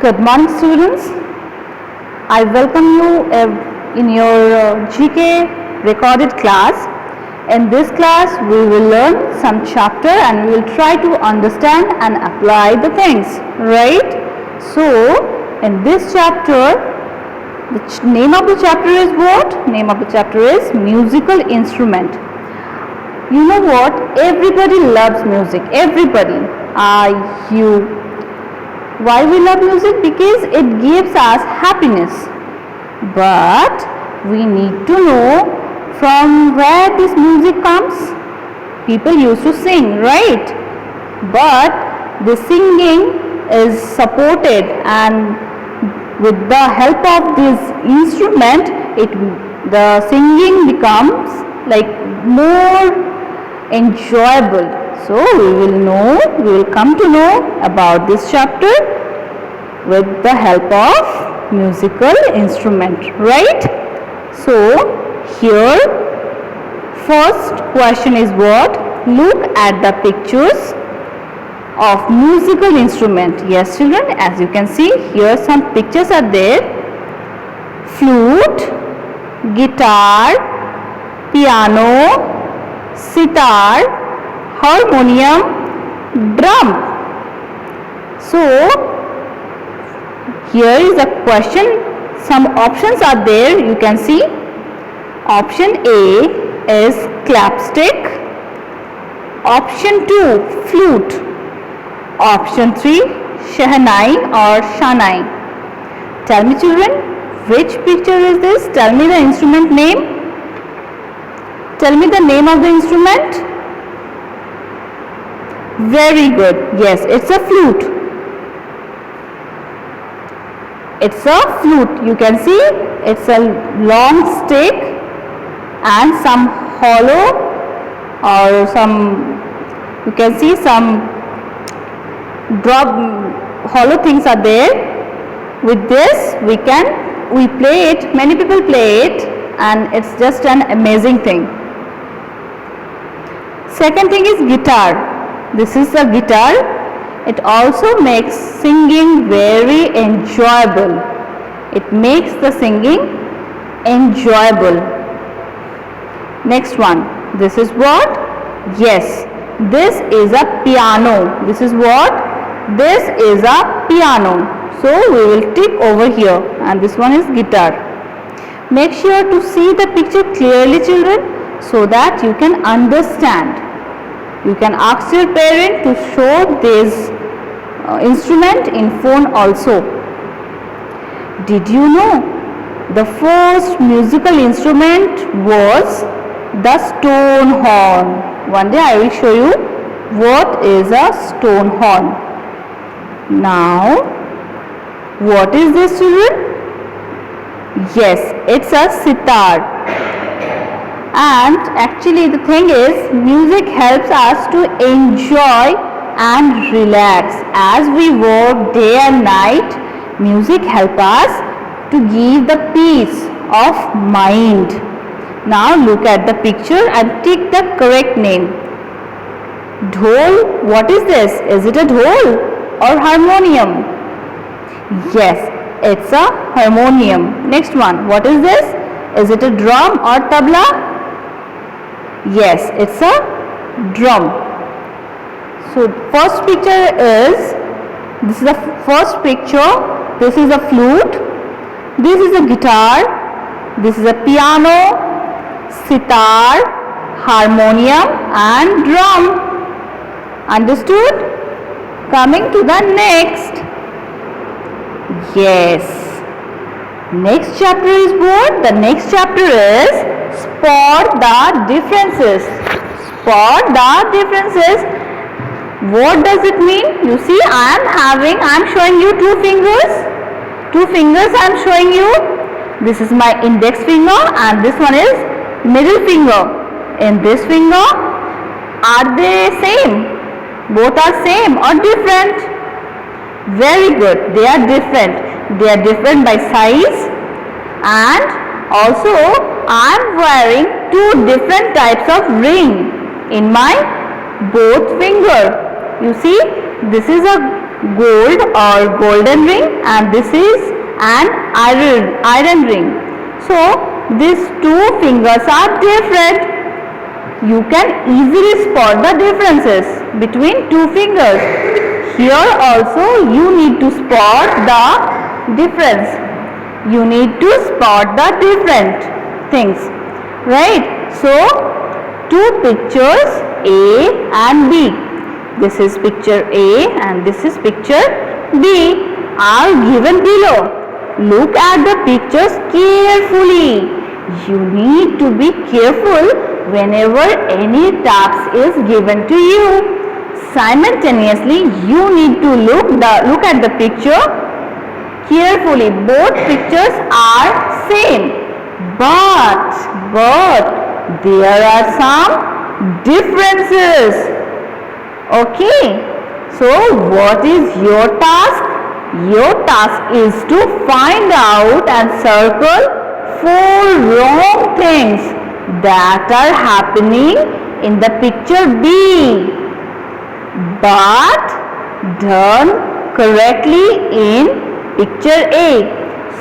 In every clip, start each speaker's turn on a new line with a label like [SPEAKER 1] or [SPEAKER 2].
[SPEAKER 1] Good morning, students. I welcome you in your GK recorded class. In this class, we will learn some chapter and we will try to understand and apply the things, right? So, in this chapter, the name of the chapter is what? Name of the chapter is musical instrument. You know what? Everybody loves music. Everybody. You. Why we love music? Because it gives us happiness. But we need to know from where this music comes. People used to sing, right? But the singing is supported, and with the help of this instrument, the singing becomes like more enjoyable. So we will come to know about this chapter with the help of musical instrument, right? So here first question is what? Look at the pictures of musical instrument. Yes, children, as you can see here some pictures are there. Flute, guitar, piano, sitar, harmonium, drum. So here is a question. Some options are there. You can see. Option A is clapstick. Option 2 flute. Option 3 shehnai or shanai. Tell me, children, which picture is this? Tell me the instrument name. Tell me the name of the instrument. Very good. Yes, it's a flute. It's a flute. You can see it's a long stick and some hollow or some, you can see some drop hollow things are there. With this we play it. Many people play it and it's just an amazing thing. Second thing is guitar. This is a guitar. It also makes singing very enjoyable. It makes the singing enjoyable. Next one. This is what? Yes, this is a piano. This is what? This is a piano. So we will tick over here, and this one is guitar. Make sure to see the picture clearly, children, so that you can understand. You can ask your parent to show this instrument in phone also. Did you know the first musical instrument was the stone horn? One day I will show you what is a stone horn. Now, what is this, children? Yes, it's a sitar. And actually the thing is, music helps us to enjoy and relax. As we work day and night, music helps us to give the peace of mind. Now look at the picture and tick the correct name. Dhol, what is this? Is it a dhol or harmonium? Yes, it's a harmonium. Next one, what is this? Is it a drum or tabla? Yes, it's a drum. So first picture is, this is the first picture. This is a flute. This is a guitar. This is a piano, sitar, harmonium and drum. Understood? Coming to the next. Yes. Next chapter is what? The next chapter is spot the differences. Spot the differences. What does it mean? You see, I am showing you two fingers. Two fingers I am showing you. This is my index finger and this one is middle finger. In this finger, are they same? Both are same or different? Very good. They are different. They are different by size, and also I am wearing two different types of ring in my both finger. You see, this is a gold or golden ring, and this is an iron ring. So these two fingers are different. You can easily spot the differences between two fingers. Here also you need to spot the difference. You need to spot the different things, right? So two pictures A and B. This is picture A and this is picture B are given below. Look at the pictures carefully. You need to be careful whenever any task is given to you. Simultaneously, you need to look at the picture carefully. Both pictures are same, but there are some differences. Okay, so what is your task? Your task is to find out and circle 4 wrong things that are happening in the picture B, but done correctly in picture A.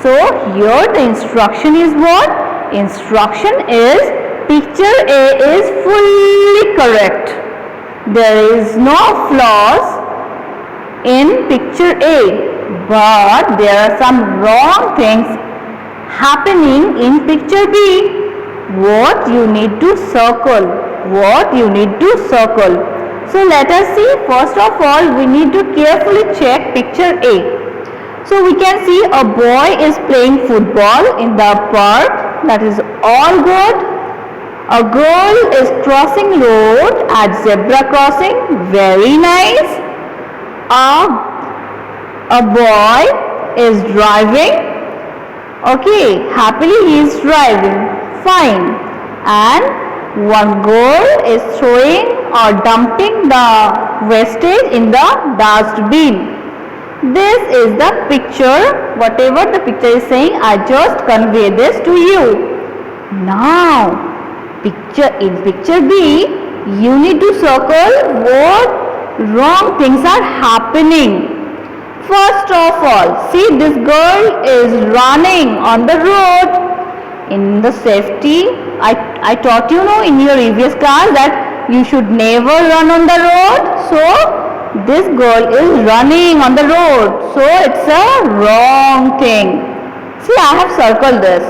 [SPEAKER 1] So here the instruction is what? Instruction is picture A is fully correct. There is no flaws in picture A, but there are some wrong things happening in picture B. What you need to circle? What you need to circle? So let us see. First of all, we need to carefully check picture A. So we can see a boy is playing football in the park. That is all good. A girl is crossing road at zebra crossing. Very nice. A boy is driving. Okay, happily he is driving. Fine. And one girl is throwing or dumping the wastage in the dustbin. This is the picture. Whatever the picture is saying, I just convey this to you. Now, in picture B, you need to circle what wrong things are happening. First of all, see, this girl is running on the road. In the safety, I taught you in your previous class that you should never run on the road. So this girl is running on the road. So it's a wrong thing. See, I have circled this.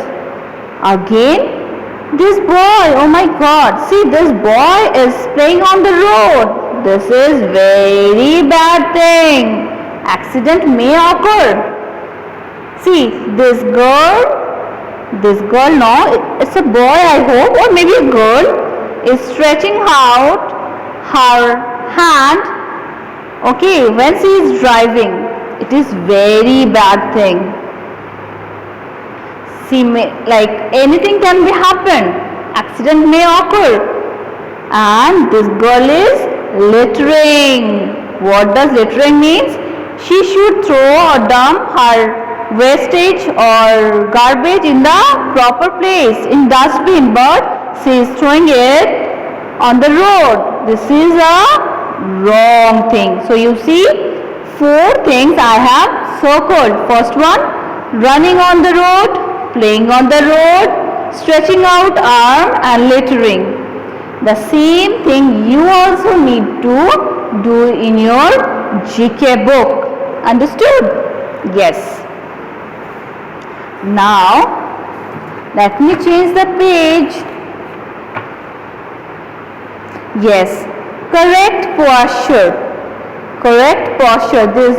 [SPEAKER 1] Again, this boy, oh my God, see, this boy is playing on the road. This is very bad thing. Accident may occur. See, this girl, no, it's a boy I hope, or maybe a girl, is stretching out her hand, okay, when she is driving. It is very bad thing. See, like anything can be happen. Accident may occur. And this girl is littering. What does littering means? She should throw or dump her wastage or garbage in the proper place, in dustbin, but she is throwing it on the road. This is a wrong thing. So you see, 4 things I have circled. First one, running on the road, playing on the road, stretching out arm, and littering. The same thing you also need to do in your GK book. Understood? Yes. Now, let me change the page. Yes, correct posture. Correct posture. This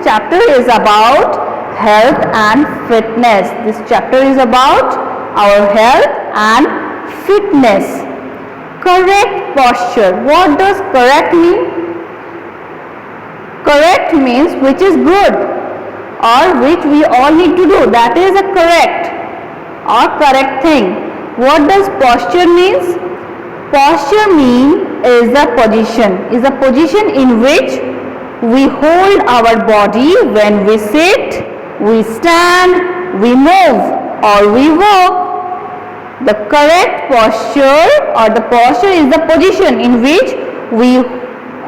[SPEAKER 1] chapter is about health and fitness. This chapter is about our health and fitness. Correct posture. What does correct mean? Correct means which is good, or which we all need to do. That is a correct or correct thing. What does posture means? Posture means is a position in which we hold our body when we sit, we stand, we move, or we walk. The correct posture or the posture is the position in which we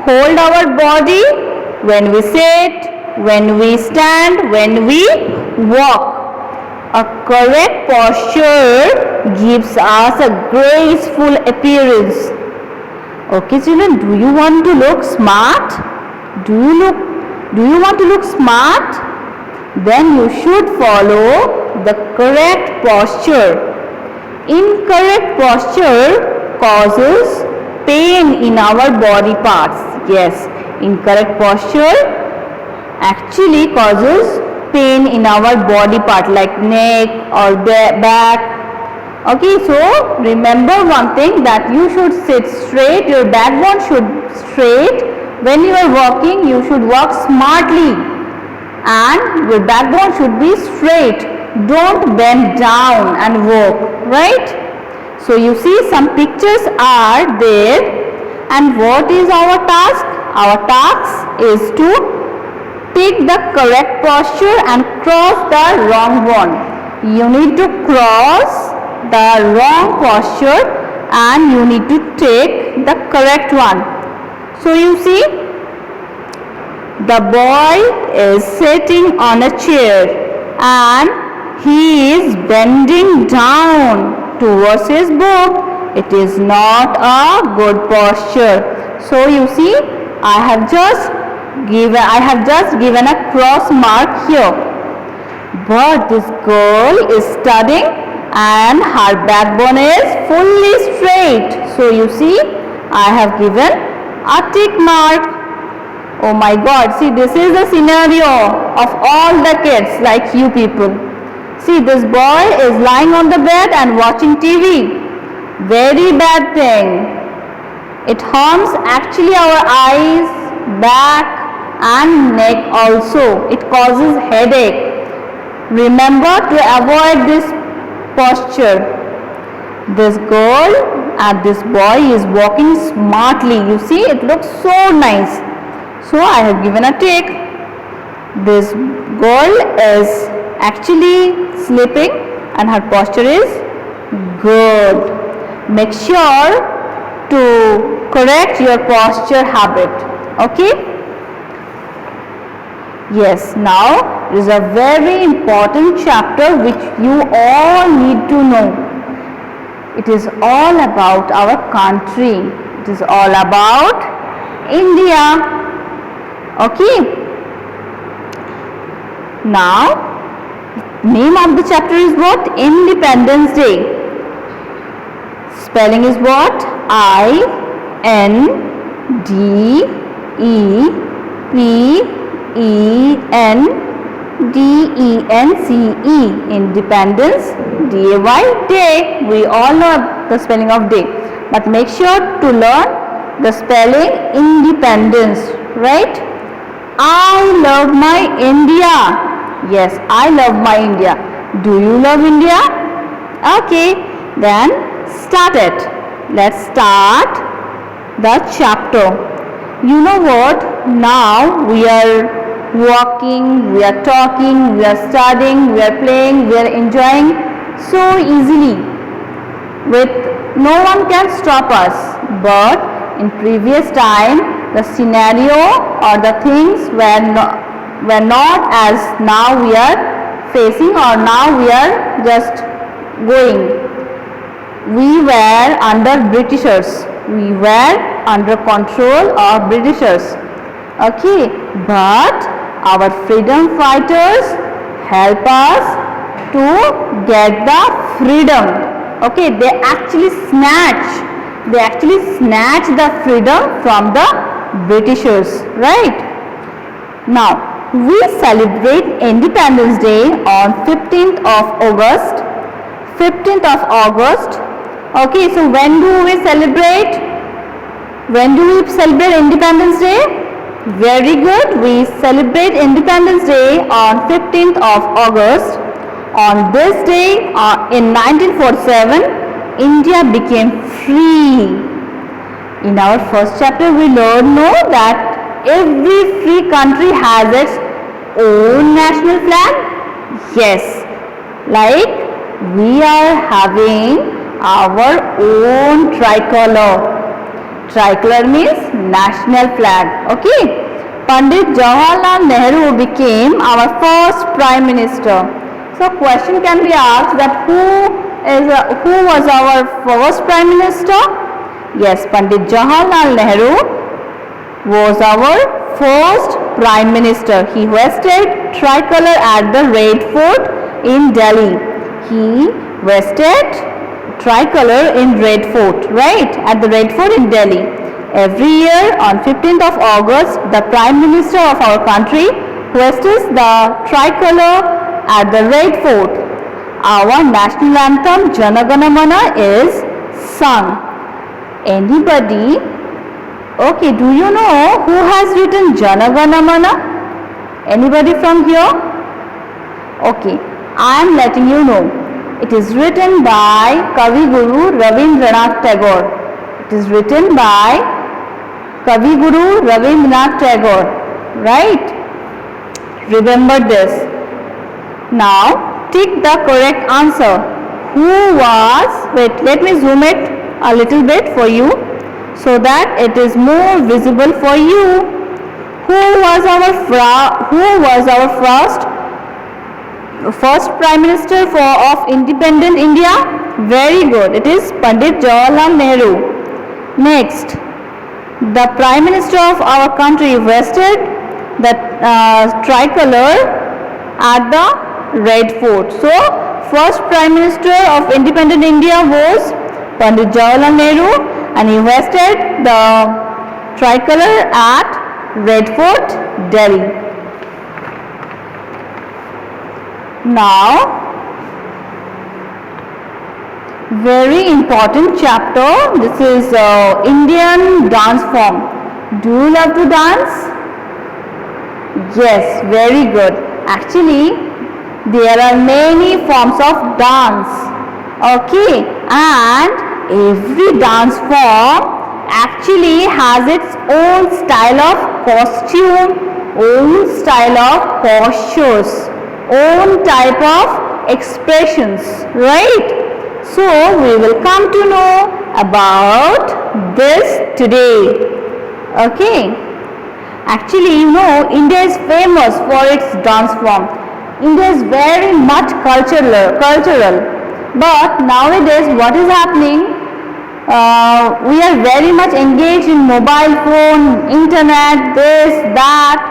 [SPEAKER 1] hold our body when we sit, when we stand, when we walk. A correct posture gives us a graceful appearance. Okay children, do you want to look smart? Do you want to look smart? Then you should follow the correct posture. Incorrect posture causes pain in our body parts. Yes, incorrect posture actually causes pain in our body part like neck or back. Okay, so remember one thing, that you should sit straight, your backbone should straight. When you are walking, you should walk smartly and your backbone should be straight. Don't bend down and walk, right? So you see some pictures are there, and what is our task? Our task is to take the correct posture and cross the wrong one. You need to cross the wrong posture and you need to take the correct one. So you see, the boy is sitting on a chair and he is bending down towards his book. It is not a good posture. So you see, I have just given a cross mark here. But this girl is studying and her backbone is fully straight. So you see, I have given a tick mark. Oh my God, see, this is the scenario of all the kids like you people. See, this boy is lying on the bed and watching TV. Very bad thing. It harms actually our eyes, back and neck also. It causes headache. Remember to avoid this posture. This girl and this boy is walking smartly. You see, it looks so nice. So I have given a tick. This girl is actually sleeping and her posture is good. Make sure to correct your posture habit. Okay? Yes, now it is a very important chapter which you all need to know. It is all about our country. It is all about India. Okay. Now, name of the chapter is what? Independence Day. Spelling is what? I-N-D-E-P-E-N-D-E-N-C-E. Independence D-A-Y, day. We all know the spelling of day. But make sure to learn the spelling independence, right? I love my India. Yes, I love my India. Do you love India? Okay, then start it. Let's start the chapter. You know what? Now we are walking, we are talking, we are studying, we are playing, we are enjoying so easily. No one can stop us. But in previous time, the scenario or the things were not as now we are facing, or now we are just going. We were under Britishers. We were under control of Britishers. Okay, but our freedom fighters help us to get the freedom. Okay, they actually snatch the freedom from the Britishers, right? Now, we celebrate Independence Day on 15th of August. 15th of August. Okay, so when do we celebrate? When do we celebrate Independence Day? Very good. We celebrate Independence Day on 15th of August. On this day, in 1947, India became free. In our first chapter, we learned that every free country has its own national flag. Yes, like we are having our own tricolor. Tricolor means national flag. Okay, Pandit Jawaharlal Nehru became our first Prime Minister. So question can be asked that who was our first Prime Minister? Yes, Pandit Jawaharlal Nehru was our first Prime Minister. He hoisted tricolor at the Red Fort in Delhi. He hoisted tricolor in Red Fort, right? At the Red Fort in Delhi. Every year on 15th of August, the Prime Minister of our country hoists the tricolor at the Red Fort. Our national anthem Jana Gana Mana is sung. Anybody? Okay, do you know who has written Jana Gana Mana? Anybody from here? Okay, I am letting you know. It is written by Kavi Guru Rabindranath Tagore. It is written by Kavi Guru Rabindranath Tagore. Right? Remember this. Now, tick the correct answer. Who was, wait, let me zoom it a little bit for you so that it is more visible for you. Who was our first Prime Minister of independent India? Very good. It is Pandit Jawaharlal Nehru. Next, the Prime Minister of our country hoisted the tricolor at the Red Fort. So, first Prime Minister of independent India was Pandit Jawaharlal Nehru, and he hoisted the tricolor at Red Fort, Delhi. Now, very important chapter. This is Indian dance form. Do you love to dance? Yes, very good. Actually, there are many forms of dance. Okay, and every dance form actually has its own style of costume, own style of postures, own type of expressions, right? So we will come to know about this today. Okay, actually, you know, India is famous for its dance form. India is very much cultural, but nowadays what is happening? We are very much engaged in mobile phone, internet, this, that.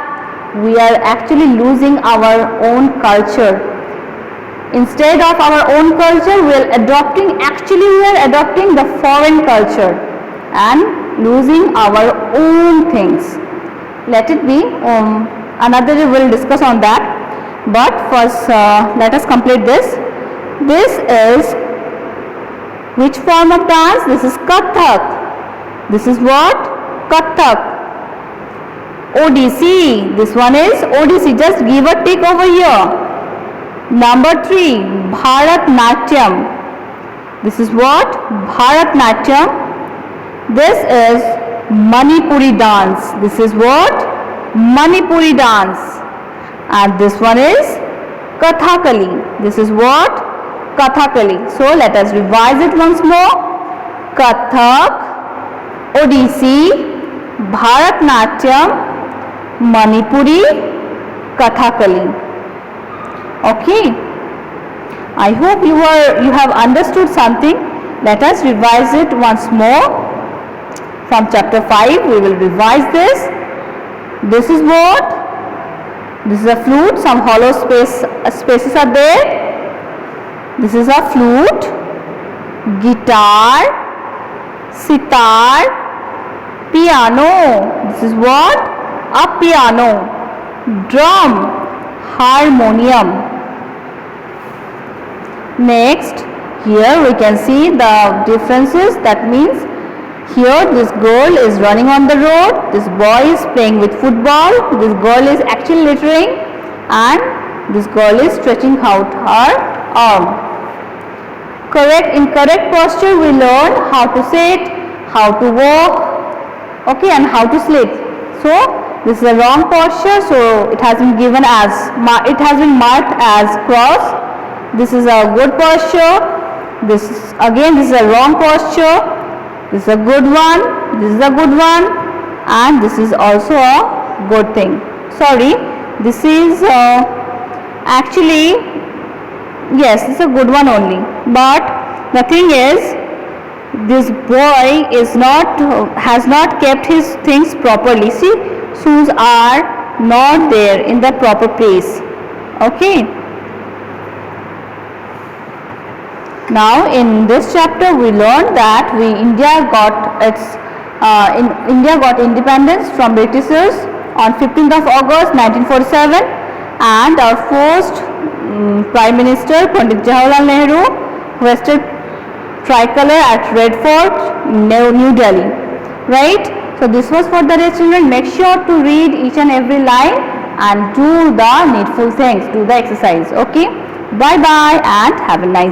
[SPEAKER 1] We are actually losing our own culture. Instead of our own culture, we are adopting the foreign culture and losing our own things. Let it be. Another day we will discuss on that. But first, let us complete this. This is which form of dance? This is Kathak. This is what? Kathak. Odissi. This one is Odissi. Just give a tick over here. Number 3, Bharatnatyam. This is what? Bharatnatyam. This is Manipuri dance. This is what? Manipuri dance. And this one is Kathakali. This is what? Kathakali. So let us revise it once more. Kathak, Odissi, Bharatnatyam, Manipuri, Kathakali. Okay, I hope you have understood something. Let us revise it once more. From chapter 5 we will revise this. This is what? This is a flute. Some hollow spaces are there. This is a flute, guitar, sitar, piano. This is what? A piano. Drum, harmonium. Next, here we can see the differences. That means here this girl is running on the road, this boy is playing with football, this girl is actually littering, and this girl is stretching out her arm. In correct posture we learn how to sit, how to walk, okay, and how to sleep. So this is a wrong posture, so it has been marked as cross. This is a good posture. This is a wrong posture. This is a good one. This is a good one, and this is also a good thing. Sorry, this is actually, yes, it's a good one only. But the thing is, this boy has not kept his things properly. See, shoes are not there in the proper place. Okay. Now in this chapter we learned that India got independence from Britishers on 15th of August 1947, and our first Prime Minister Pandit Jawaharlal Nehru hoisted tricolor at Red Fort, New Delhi. Right? So this was for the day, children. Make sure to read each and every line and do the needful things, do the exercise. Okay? Bye bye and have a nice day.